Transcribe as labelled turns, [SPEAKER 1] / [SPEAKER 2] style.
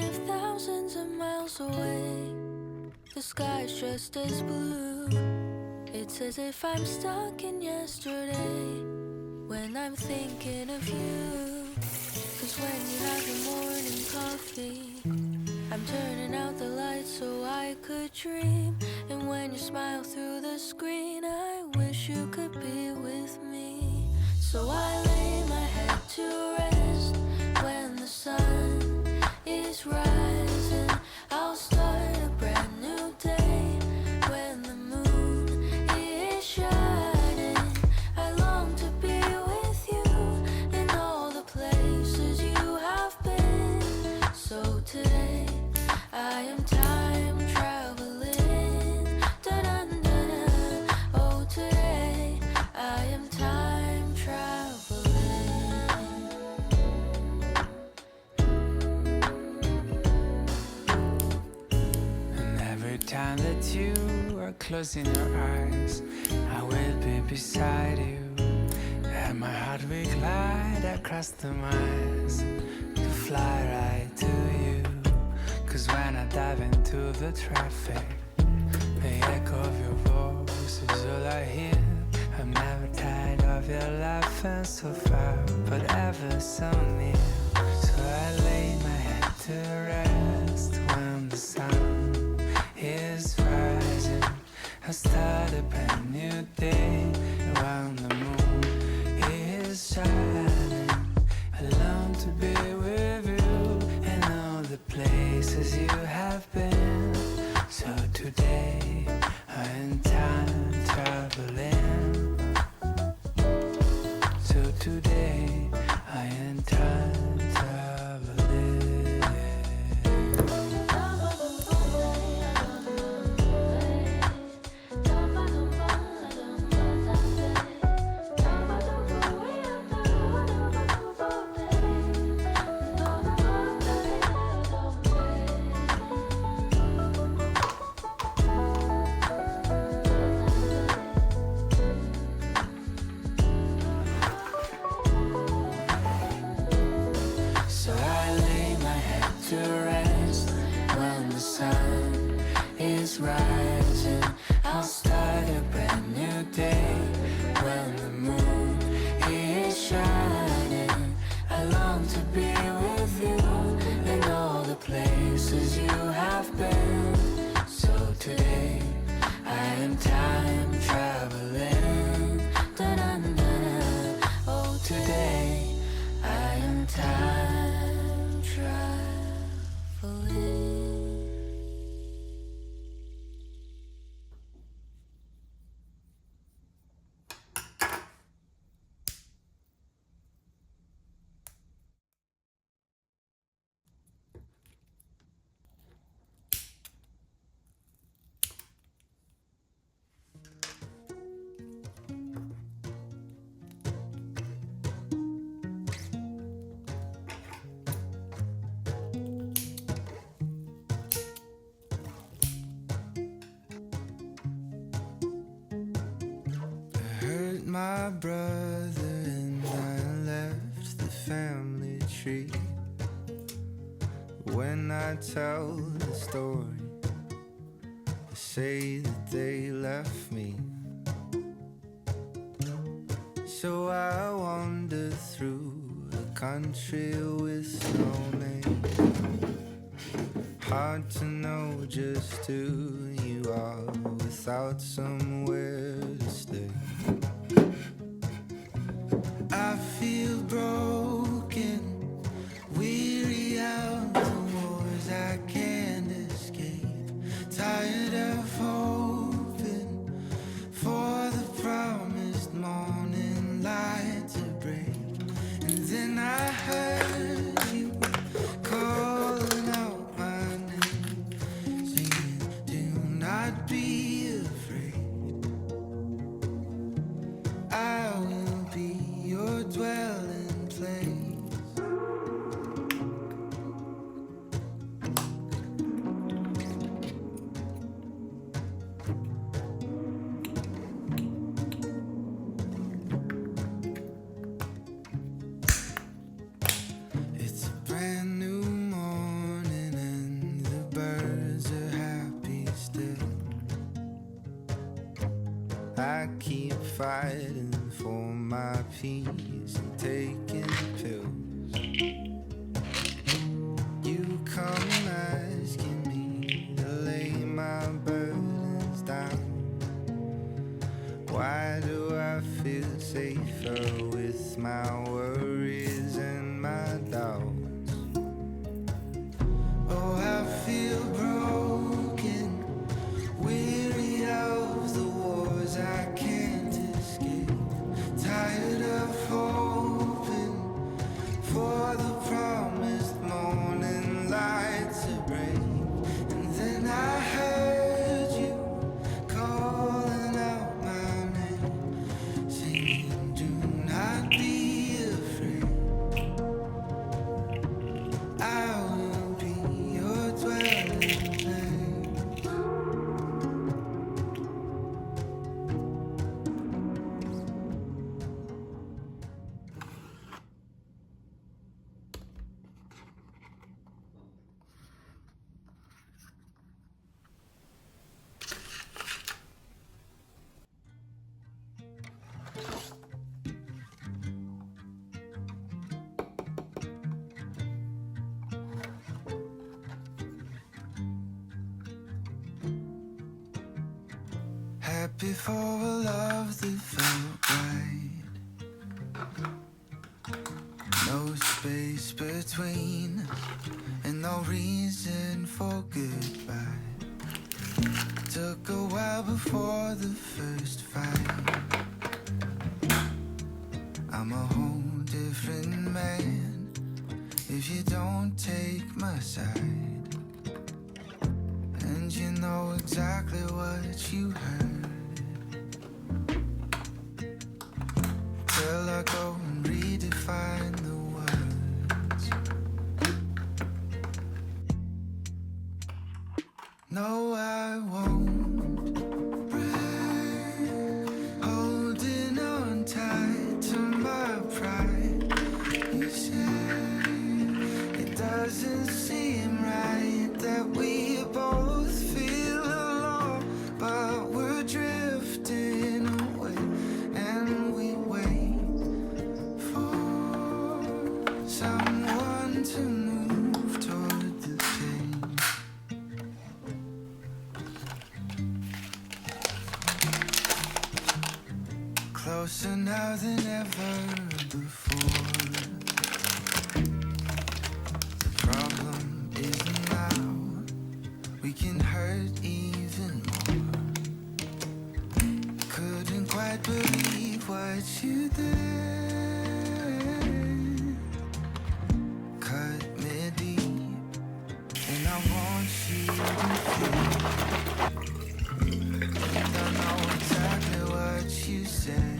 [SPEAKER 1] if thousands of miles away the sky's just as blue? It's as if I'm stuck in yesterday when I'm thinking of you. 'Cause when you have your morning coffee, I'm turning out the lights so I could dream. And when you smile through the screen, I wish you could be with me. So I lay my head to rest when the sun is rising. I'll start a brand new day when the moon is shining. I long to be with you in all the places you have been. So today I am time traveling. Da-dun-da-da. Oh, today I am time traveling.
[SPEAKER 2] And every time that you are closing your eyes, I will be beside you, and my heart will glide across the miles to fly right to you. 'Cause when I dive into the traffic, the echo of your voice is all I hear. I'm never tired of your laughing so far, but ever so near. So I lay my head to rest when the sun is rising. I start a brand new day when the moon is shining. I long to be with you in all the places you have been. So today I am time traveling. So today I am time traveling. So I lay my head to rest when the sun is rising. I'll start a brand new day when the moon is shining. I long to be with you in all the places you have been. So today I am time traveling. Da-da-da-da. Oh, today I am time traveling. Hurt my brother and I left the family tree. When I tell the story, they say that they left me. So I wander through a country with no name. Hard to know just who you are without somewhere to stay. I feel broken, weary of the wars I can't escape. Tired of hoping for the promised morning light to break. And then I heard you calling out my name, saying, do not be afraid. I will be your dwelling place.
[SPEAKER 3] I keep fighting for my peace and taking pills. You come asking me to lay my burdens down. Why do I feel safer with my worries and my doubts? Oh, I feel broken, weary of the wars I can't escape, tired of hoping for the promised morning light to break. And then I heard you calling out my name, saying, do not be afraid, I will be your dwelling place. Happy for a love that felt right, no space between, and no reason for goodbye. Took a while before the first fight. I'm a whole different man if you don't take my side. And you know exactly what you heard, till I go and redefine the words. No, I won't break, holding on tight to my pride. You say it doesn't seem right that we both feel alone, but we're drifting away, and we wait for someone to move toward the change. Closer now than ever before. The problem isn't now, we can hurt even more. Couldn't quite believe what you did. Cut me deep, and I want you to feel. And I know exactly what you said.